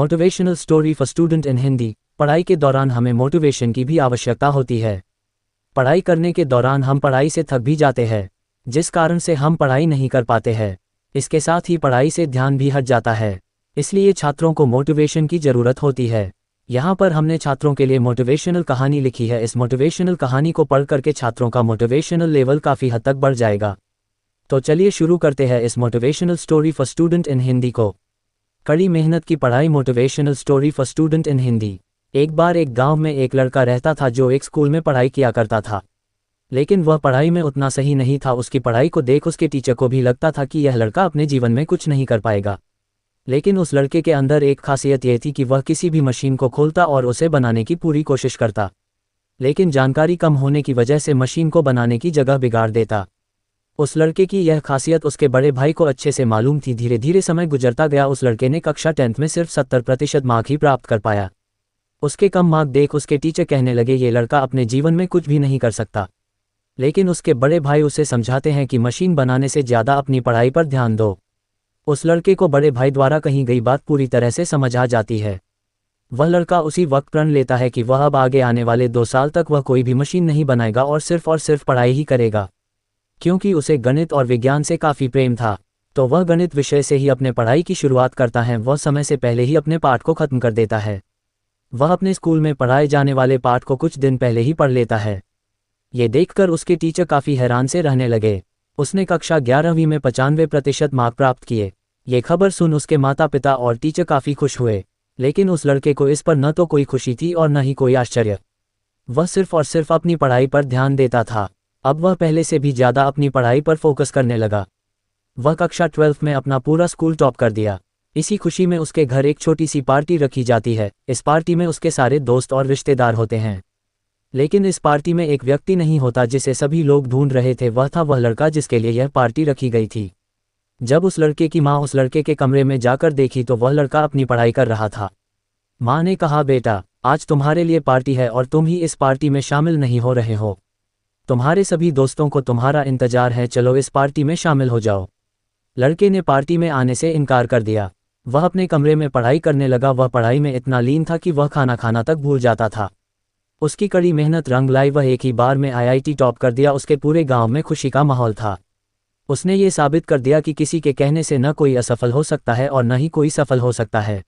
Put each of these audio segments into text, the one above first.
Motivational story for student in Hindi. पढ़ाई के दौरान हमें मोटिवेशन की भी आवश्यकता होती है। पढ़ाई करने के दौरान हम पढ़ाई से थक भी जाते हैं, जिस कारण से हम पढ़ाई नहीं कर पाते हैं। इसके साथ ही पढ़ाई से ध्यान भी हट जाता है, इसलिए छात्रों को मोटिवेशन की ज़रूरत होती है। यहाँ पर हमने छात्रों के लिए मोटिवेशनल कहानी लिखी है। इस मोटिवेशनल कहानी को पढ़ करके छात्रों का मोटिवेशनल लेवल काफ़ी हद तक बढ़ जाएगा। तो चलिए शुरू करते हैं इस motivational story for student in Hindi को। कड़ी मेहनत की पढ़ाई। Motivational story for student in Hindi. एक बार एक गांव में एक लड़का रहता था जो एक स्कूल में पढ़ाई किया करता था, लेकिन वह पढ़ाई में उतना सही नहीं था। उसकी पढ़ाई को देख उसके टीचर को भी लगता था कि यह लड़का अपने जीवन में कुछ नहीं कर पाएगा। लेकिन उस लड़के के अंदर एक खासियत यह थी कि वह किसी भी मशीन को खोलता और उसे बनाने की पूरी कोशिश करता, लेकिन जानकारी कम होने की वजह से मशीन को बनाने की जगह बिगाड़ देता। उस लड़के की यह खासियत उसके बड़े भाई को अच्छे से मालूम थी। धीरे धीरे समय गुजरता गया। उस लड़के ने कक्षा 10th में सिर्फ 70% मार्क ही प्राप्त कर पाया। उसके कम मार्क देख उसके टीचर कहने लगे ये लड़का अपने जीवन में कुछ भी नहीं कर सकता। लेकिन उसके बड़े भाई उसे समझाते हैं कि मशीन बनाने से ज़्यादा अपनी पढ़ाई पर ध्यान दो। उस लड़के को बड़े भाई द्वारा कही गई बात पूरी तरह से समझ आ जाती है। वह लड़का उसी वक्त प्रण लेता है कि वह अब आगे आने वाले 2 साल तक वह कोई भी मशीन नहीं बनाएगा और सिर्फ पढ़ाई ही करेगा। क्योंकि उसे गणित और विज्ञान से काफ़ी प्रेम था, तो वह गणित विषय से ही अपने पढ़ाई की शुरुआत करता है। वह समय से पहले ही अपने पाठ को ख़त्म कर देता है। वह अपने स्कूल में पढ़ाए जाने वाले पाठ को कुछ दिन पहले ही पढ़ लेता है। ये देखकर उसके टीचर काफ़ी हैरान से रहने लगे। उसने कक्षा 11वीं में 95% मार्क प्राप्त किए। ये खबर सुन उसके माता पिता और टीचर काफ़ी खुश हुए, लेकिन उस लड़के को इस पर न तो कोई खुशी थी और न ही कोई आश्चर्य। वह सिर्फ और सिर्फ अपनी पढ़ाई पर ध्यान देता था। अब वह पहले से भी ज़्यादा अपनी पढ़ाई पर फोकस करने लगा। वह कक्षा 12th में अपना पूरा स्कूल टॉप कर दिया। इसी खुशी में उसके घर एक छोटी सी पार्टी रखी जाती है। इस पार्टी में उसके सारे दोस्त और रिश्तेदार होते हैं, लेकिन इस पार्टी में एक व्यक्ति नहीं होता जिसे सभी लोग ढूंढ रहे थे। वह था वह लड़का जिसके लिए यह पार्टी रखी गई थी। जब उस लड़के की माँ उस लड़के के कमरे में जाकर देखी तो वह लड़का अपनी पढ़ाई कर रहा था। माँ ने कहा, बेटा आज तुम्हारे लिए पार्टी है और तुम ही इस पार्टी में शामिल नहीं हो रहे हो। तुम्हारे सभी दोस्तों को तुम्हारा इंतजार है, चलो इस पार्टी में शामिल हो जाओ। लड़के ने पार्टी में आने से इनकार कर दिया। वह अपने कमरे में पढ़ाई करने लगा। वह पढ़ाई में इतना लीन था कि वह खाना खाना तक भूल जाता था। उसकी कड़ी मेहनत रंग लाई। वह एक ही बार में IIT टॉप कर दिया। उसके पूरे गांव में खुशी का माहौल था। उसने ये साबित कर दिया कि किसी के कहने से न कोई असफल हो सकता है और न ही कोई सफल हो सकता है।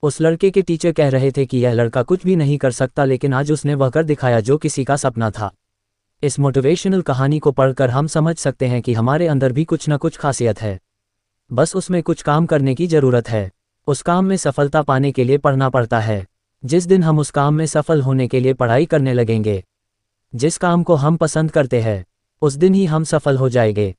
उस लड़के के टीचर कह रहे थे कि यह लड़का कुछ भी नहीं कर सकता, लेकिन आज उसने वह कर दिखाया जो किसी का सपना था। इस मोटिवेशनल कहानी को पढ़कर हम समझ सकते हैं कि हमारे अंदर भी कुछ न कुछ खासियत है, बस उसमें कुछ काम करने की ज़रूरत है। उस काम में सफलता पाने के लिए पढ़ना पड़ता है। जिस दिन हम उस काम में सफल होने के लिए पढ़ाई करने लगेंगे, जिस काम को हम पसंद करते हैं, उस दिन ही हम सफल हो जाएंगे।